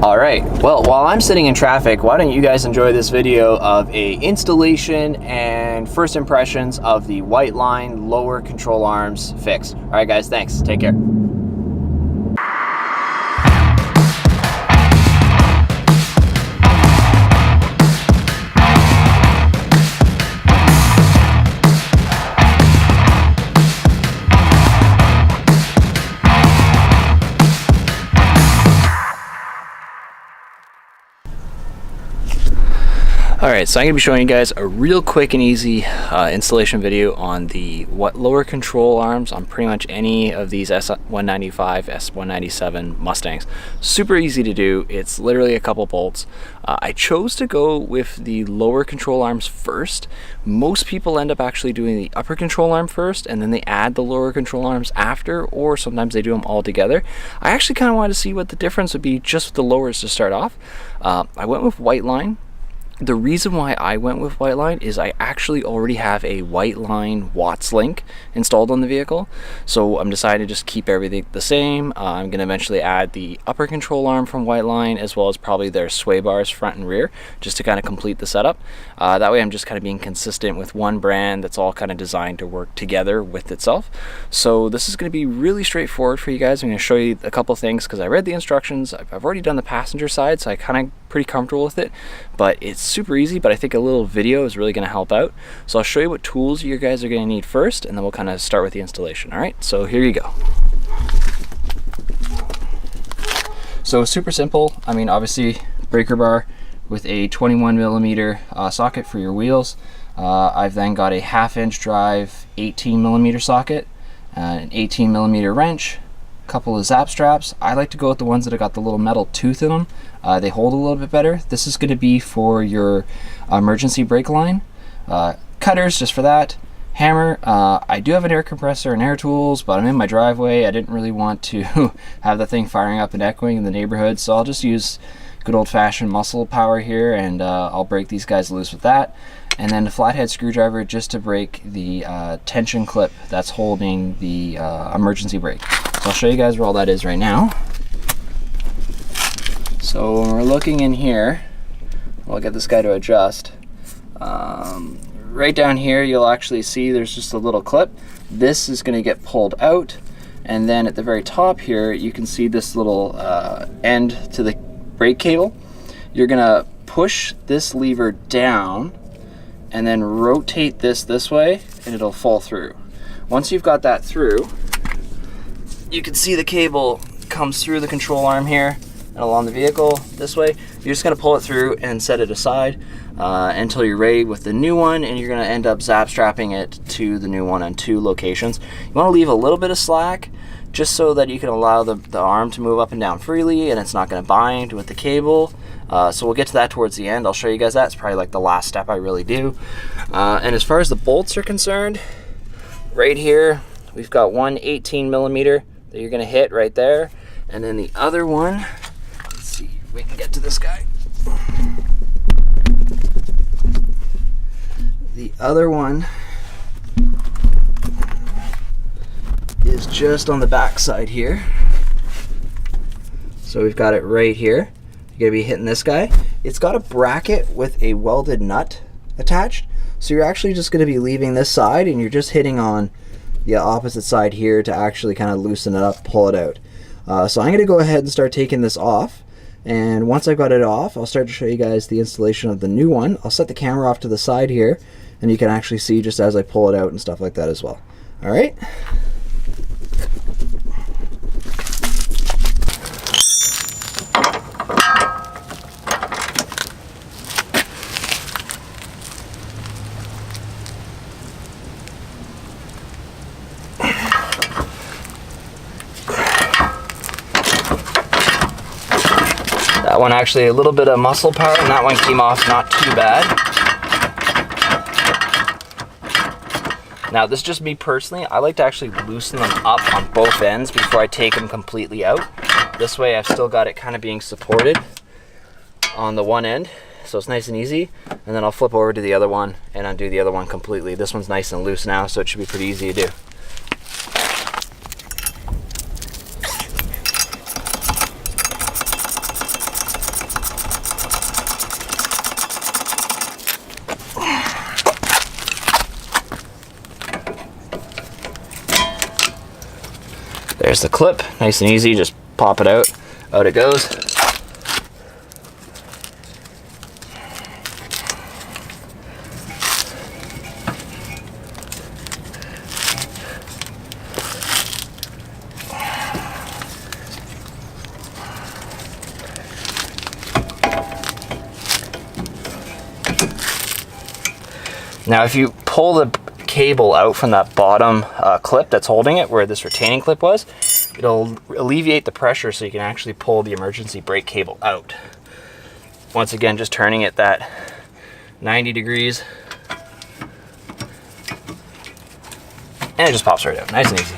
All right, well, while I'm sitting in traffic, why don't you guys enjoy this video of a installation and first impressions of the Whiteline lower control arms fix. All right, guys, thanks. Take care. Alright, so I'm going to be showing you guys a real quick and easy installation video on the lower control arms on pretty much any of these S195, S197 Mustangs. Super easy to do. It's literally a couple bolts. I chose to go with the lower control arms first. Most people end up actually doing the upper control arm first and then they add the lower control arms after, or sometimes they do them all together. I actually kind of wanted to see what the difference would be just with the lowers to start off. I went with Whiteline. The reason why I went with Whiteline is I actually already have a Whiteline Watts link installed on the vehicle, so I'm deciding to just keep everything the same. I'm going to eventually add the upper control arm from Whiteline, as well as probably their sway bars front and rear, just to kind of complete the setup. That way I'm just kind of being consistent with one brand that's all kind of designed to work together with itself. So this is going to be really straightforward for you guys. I'm going to show you a couple things because I read the instructions. I've already done the passenger side, so I kind of pretty comfortable with it, but it's super easy. But I think a little video is really going to help out, so I'll show you what tools you guys are going to need first, and then we'll kind of start with the installation. All right, so here you go. So super simple. I mean, obviously breaker bar with a 21mm socket for your wheels. I've then got a 1/2 inch drive 18mm socket, an 18mm wrench, couple of zap straps. I like to go with the ones that have got the little metal tooth in them. They hold a little bit better. This is going to be for your emergency brake line. Cutters just for that. Hammer. I do have an air compressor and air tools, but I'm in my driveway. I didn't really want to have the thing firing up and echoing in the neighborhood, so I'll just use good old-fashioned muscle power here, and I'll break these guys loose with that. And then the flathead screwdriver just to break the tension clip that's holding the emergency brake. So I'll show you guys where all that is right now. So when we're looking in here, I'll get this guy to adjust. Right down here you'll actually see there's just a little clip. This is going to get pulled out, and then at the very top here you can see this little end to the brake cable. You're going to push this lever down and then rotate this way, and it'll fall through. Once you've got that through, you can see the cable comes through the control arm here and along the vehicle this way. You're just going to pull it through and set it aside until you're ready with the new one, and you're going to end up zap strapping it to the new one on 2 locations. You want to leave a little bit of slack just so that you can allow the arm to move up and down freely, and it's not going to bind with the cable. So we'll get to that towards the end. I'll show you guys that. It's probably like the last step I really do. And as far as the bolts are concerned, right here we've got one 18mm that you're going to hit right there, and then the other one, let's see if we can get to this guy. The other one is just on the back side here. So we've got it right here. You're going to be hitting this guy. It's got a bracket with a welded nut attached, so you're actually just going to be leaving this side and you're just hitting on the opposite side here to actually kind of loosen it up, pull it out. So I'm going to go ahead and start taking this off, and once I've got it off, I'll start to show you guys the installation of the new one. I'll set the camera off to the side here, and you can actually see just as I pull it out and stuff like that as well. All right. That one actually a little bit of muscle power, and that one came off not too bad. Now this is just me personally. I like to actually loosen them up on both ends before I take them completely out. This way I've still got it kind of being supported on the one end, so it's nice and easy. And then I'll flip over to the other one and undo the other one completely. This one's nice and loose now, so it should be pretty easy to do. There's the clip, nice and easy, just pop it out, out it goes. Now if you pull the cable out from that bottom clip that's holding it, where this retaining clip was, it'll alleviate the pressure so you can actually pull the emergency brake cable out. Once again, just turning it that 90 degrees, and it just pops right out, nice and easy.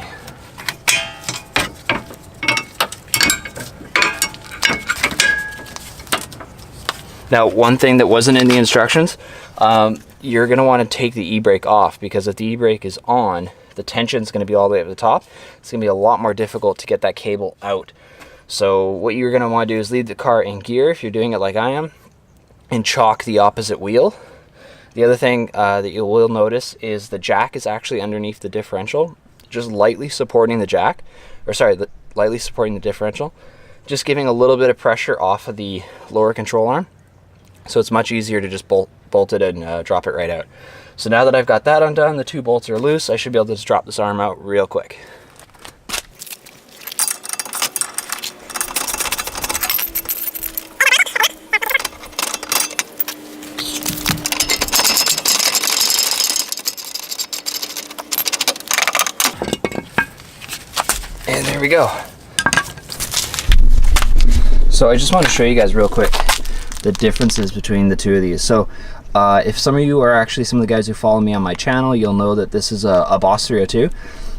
Now, one thing that wasn't in the instructions, you're going to want to take the e-brake off, because if the e-brake is on, the tension is going to be all the way up to the top. It's going to be a lot more difficult to get that cable out. So what you're going to want to do is leave the car in gear if you're doing it like I am, and chock the opposite wheel. The other thing that you will notice is the jack is actually underneath the differential, just lightly supporting the jack, or sorry, lightly supporting the differential, just giving a little bit of pressure off of the lower control arm. So it's much easier to just bolt it and drop it right out. So now that I've got that undone, the 2 bolts are loose, I should be able to just drop this arm out real quick. And there we go. So I just want to show you guys real quick the differences between the 2 of these. So if some of you are actually some of the guys who follow me on my channel, you'll know that this is a Boss 302.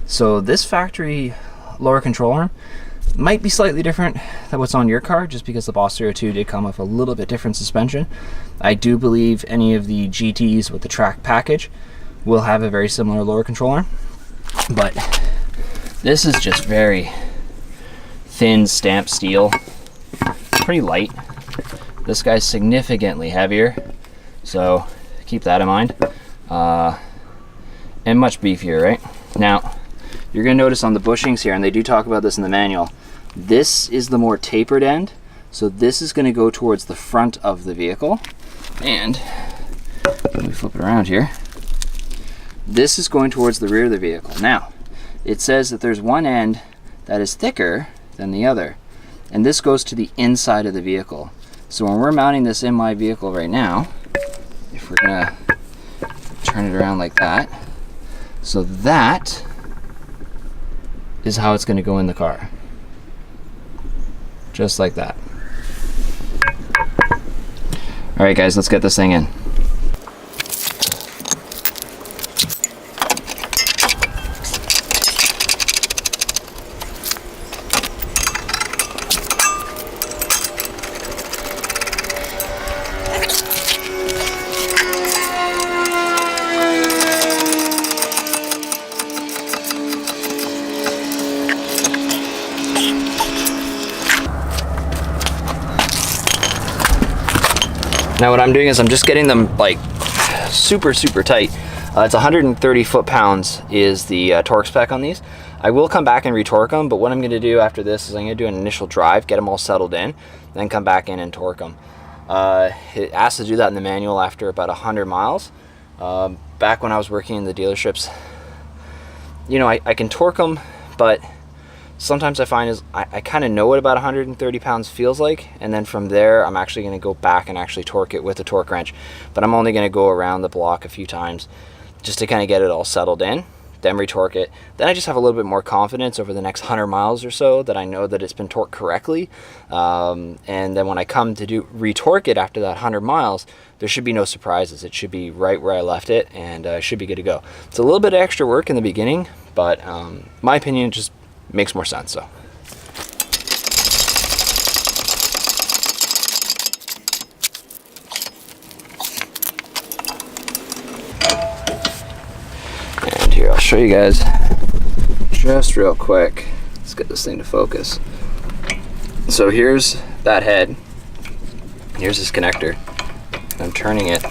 So this factory lower control arm might be slightly different than what's on your car, just because the Boss 302 did come with a little bit different suspension. I do believe any of the GTs with the track package will have a very similar lower control arm, but this is just very thin stamped steel, pretty light. This guy's significantly heavier, so keep that in mind, and much beefier, right? Now, you're going to notice on the bushings here, and they do talk about this in the manual, this is the more tapered end, so this is going to go towards the front of the vehicle, and let me flip it around here, this is going towards the rear of the vehicle. Now, it says that there's one end that is thicker than the other, and this goes to the inside of the vehicle. So when we're mounting this in my vehicle right now, if we're gonna turn it around like that, so that is how it's gonna go in the car. Just like that. All right guys, let's get this thing in. Now what I'm doing is I'm just getting them like super tight. It's 130 foot-pounds is the torque spec on these. I will come back and retorque them, but what I'm going to do after this is I'm going to do an initial drive, get them all settled in, then come back in and torque them. It asks to do that in the manual after about 100 miles. Back when I was working in the dealerships, you know, I can torque them, but sometimes I find is I kind of know what about 130 pounds feels like, and then from there I'm actually going to go back and actually torque it with a torque wrench, but I'm only going to go around the block a few times just to kind of get it all settled in, then retorque it. Then I just have a little bit more confidence over the next 100 miles or so that I know that it's been torqued correctly, and then when I come to retorque it after that 100 miles, there should be no surprises. It should be right where I left it, and should be good to go. It's a little bit of extra work in the beginning, but my opinion, it just makes more sense. So and here I'll show you guys just real quick. Let's get this thing to focus. So here's that head, here's this connector. I'm turning it.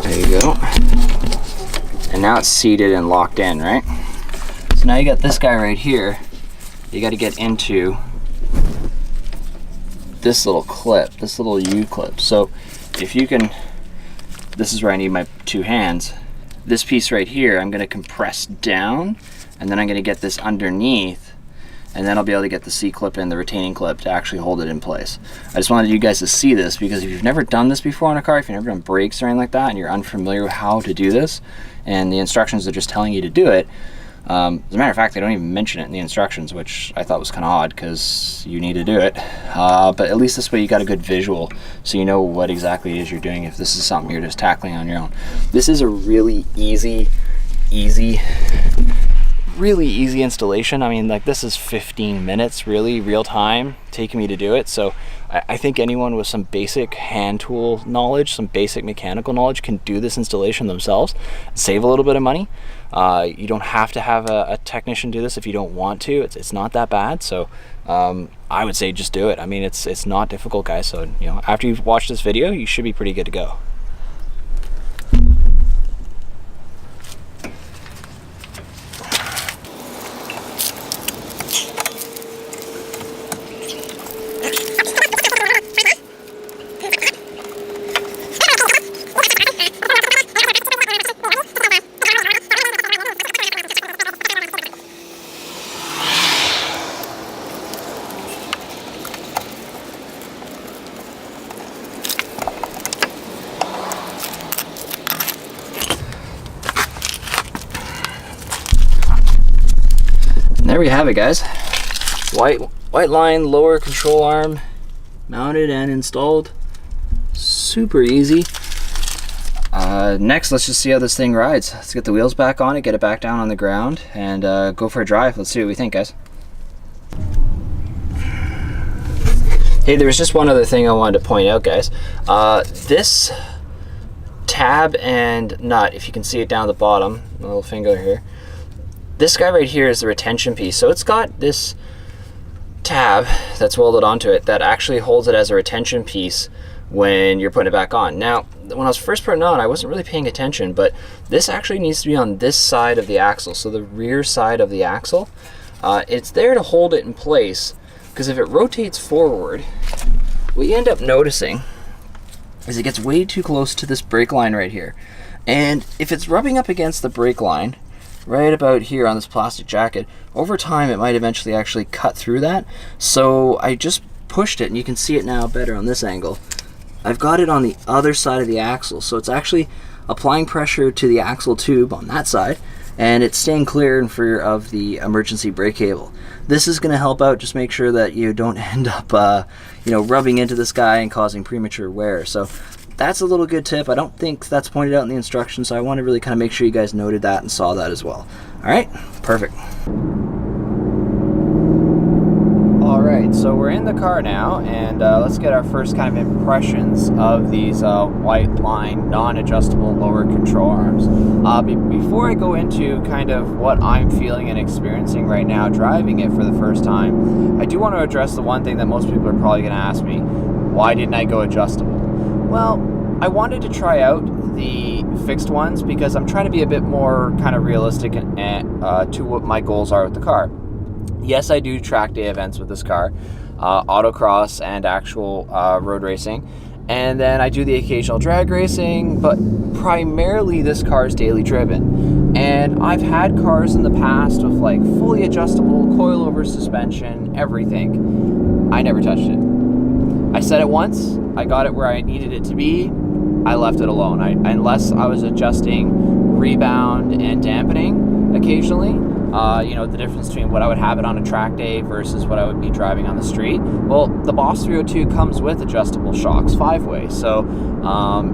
There you go. now it's seated and locked in, right? So now you got this guy right here. You got to get into this little clip, this little U-clip. So if you can, this is where I need my two hands. This piece right here, I'm gonna compress down, and then I'm gonna get this underneath, and then I'll be able to get the C-clip and the retaining clip to actually hold it in place. I just wanted you guys to see this, because if you've never done this before on a car, if you've never done brakes or anything like that, and you're unfamiliar with how to do this, and the instructions are just telling you to do it, as a matter of fact, they don't even mention it in the instructions, which I thought was kind of odd, because you need to do it. But at least this way you got a good visual, so you know what exactly it is you're doing if this is something you're just tackling on your own. This is a really easy installation. I mean, like, this is 15 minutes, really, real time, taking me to do it. So I think anyone with some basic hand tool knowledge, some basic mechanical knowledge can do this installation themselves, save a little bit of money. You don't have to have a technician do this if you don't want to. It's not that bad. So I would say just do it. I mean, it's not difficult, guys. So, you know, after you've watched this video, you should be pretty good to go. There we have it, guys. Whiteline lower control arm mounted and installed. Super easy. Next, let's just see how this thing rides. Let's get the wheels back on it, get it back down on the ground, and go for a drive. Let's see what we think, guys. Hey, there was just one other thing I wanted to point out, guys. This tab and nut, if you can see it down the bottom, my little finger here, this guy right here is the retention piece. So it's got this tab that's welded onto it that actually holds it as a retention piece when you're putting it back on. Now, when I was first putting it on, I wasn't really paying attention, but this actually needs to be on this side of the axle, so the rear side of the axle. It's there to hold it in place, because if it rotates forward, what you end up noticing is it gets way too close to this brake line right here. And if it's rubbing up against the brake line, right about here on this plastic jacket, over time it might eventually actually cut through that. So I just pushed it, and you can see it now better on this angle. I've got it on the other side of the axle, so it's actually applying pressure to the axle tube on that side, and it's staying clear of the emergency brake cable. This is going to help out, just make sure that you don't end up you know, rubbing into this guy and causing premature wear. So that's a little good tip. I don't think that's pointed out in the instructions, so I want to really kind of make sure you guys noted that and saw that as well. All right, perfect. All right, so we're in the car now, and let's get our first kind of impressions of these Whiteline non-adjustable lower control arms. Before I go into kind of what I'm feeling and experiencing right now driving it for the first time, I do want to address the one thing that most people are probably going to ask me: why didn't I go adjustable? Well, I wanted to try out the fixed ones because I'm trying to be a bit more kind of realistic to what my goals are with the car. Yes, I do track day events with this car, autocross and actual road racing, and then I do the occasional drag racing, but primarily this car is daily driven. And I've had cars in the past with like fully adjustable coilover suspension, everything. I never touched it. I said it once, I got it where I needed it to be, I left it alone. Unless I was adjusting rebound and dampening occasionally, you know, the difference between what I would have it on a track day versus what I would be driving on the street. Well, the Boss 302 comes with adjustable shocks 5-way, so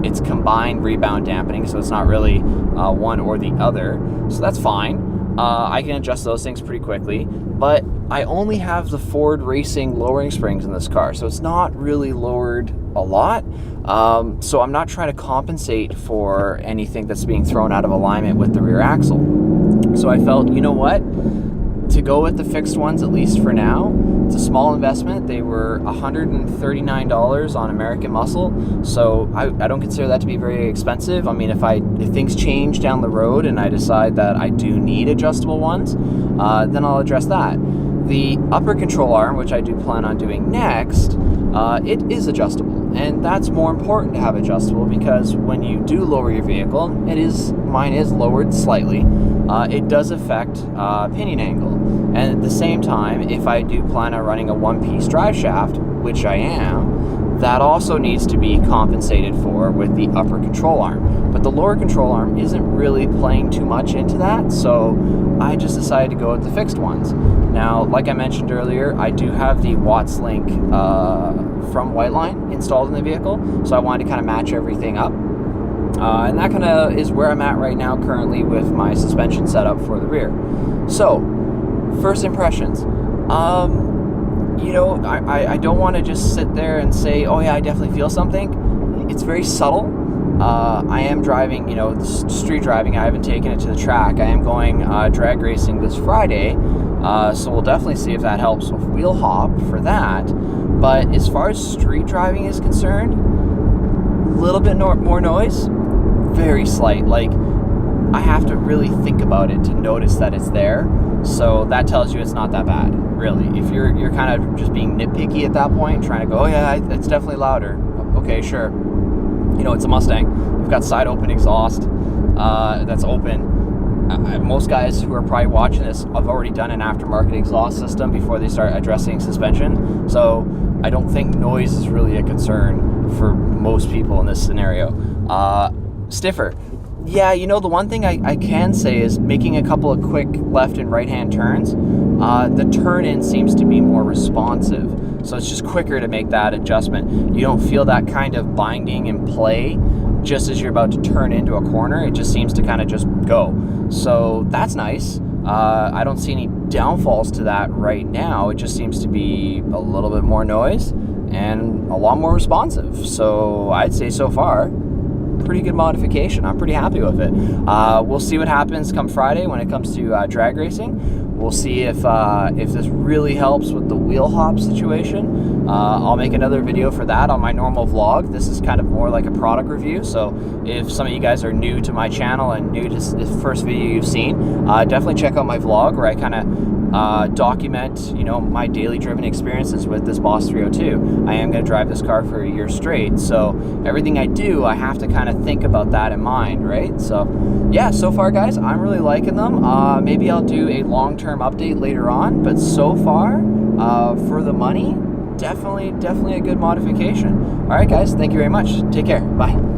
it's combined rebound dampening, so it's not really one or the other, so that's fine. I can adjust those things pretty quickly, but I only have the Ford Racing lowering springs in this car, so it's not really lowered a lot. So I'm not trying to compensate for anything that's being thrown out of alignment with the rear axle. So I felt, you know what, to go with the fixed ones, at least for now, It's a small investment. They were $139 on American Muscle, so I don't consider that to be very expensive. I mean, if things change down the road and I decide that I do need adjustable ones, then I'll address that. The upper control arm, which I do plan on doing next, it is adjustable, and that's more important to have adjustable, because when you do lower your vehicle, mine is lowered slightly, it does affect pinion angle. And at the same time, if I do plan on running a one-piece drive shaft, which I am, that also needs to be compensated for with the upper control arm. But the lower control arm isn't really playing too much into that, so I just decided to go with the fixed ones. Now, like I mentioned earlier, I do have the Watts link from Whiteline installed in the vehicle, so I wanted to kind of match everything up. And that kind of is where I'm at right now currently with my suspension setup for the rear. So, first impressions. You know, I don't want to just sit there and say, oh yeah, I definitely feel something. It's very subtle. I am driving, you know, street driving. I haven't taken it to the track. I am going drag racing this Friday, so we'll definitely see if that helps with wheel hop for that. But as far as street driving is concerned, a little bit more noise, very slight. Like, I have to really think about it to notice that it's there. So that tells you it's not that bad, really. If you're kind of just being nitpicky at that point, trying to go, oh yeah, it's definitely louder. Okay, sure. You know, it's a Mustang. We've got side open exhaust that's open. Most guys who are probably watching this have already done an aftermarket exhaust system before they start addressing suspension. So I don't think noise is really a concern for most people in this scenario. Stiffer. Yeah, you know, the one thing I can say is making a couple of quick left and right hand turns, the turn-in seems to be more responsive. So it's just quicker to make that adjustment. You don't feel that kind of binding in play just as you're about to turn into a corner. It just seems to kind of just go. So that's nice. I don't see any downfalls to that right now. It just seems to be a little bit more noise and a lot more responsive. So I'd say so far, pretty good modification. I'm pretty happy with it. We'll see what happens come Friday when it comes to drag racing. We'll see if this really helps with the wheel hop situation. I'll make another video for that on my normal vlog. This is kind of more like a product review, so if some of you guys are new to my channel and new to this first video you've seen, definitely check out my vlog where I kind of document, you know, my daily driven experiences with this Boss 302. I am going to drive this car for a year straight, so everything I do, I have to kind of think about that in mind, right? So yeah, so far guys, I'm really liking them. Maybe I'll do a long-term update later on, but so far, for the money, definitely a good modification. All right guys, thank you very much. Take care. Bye.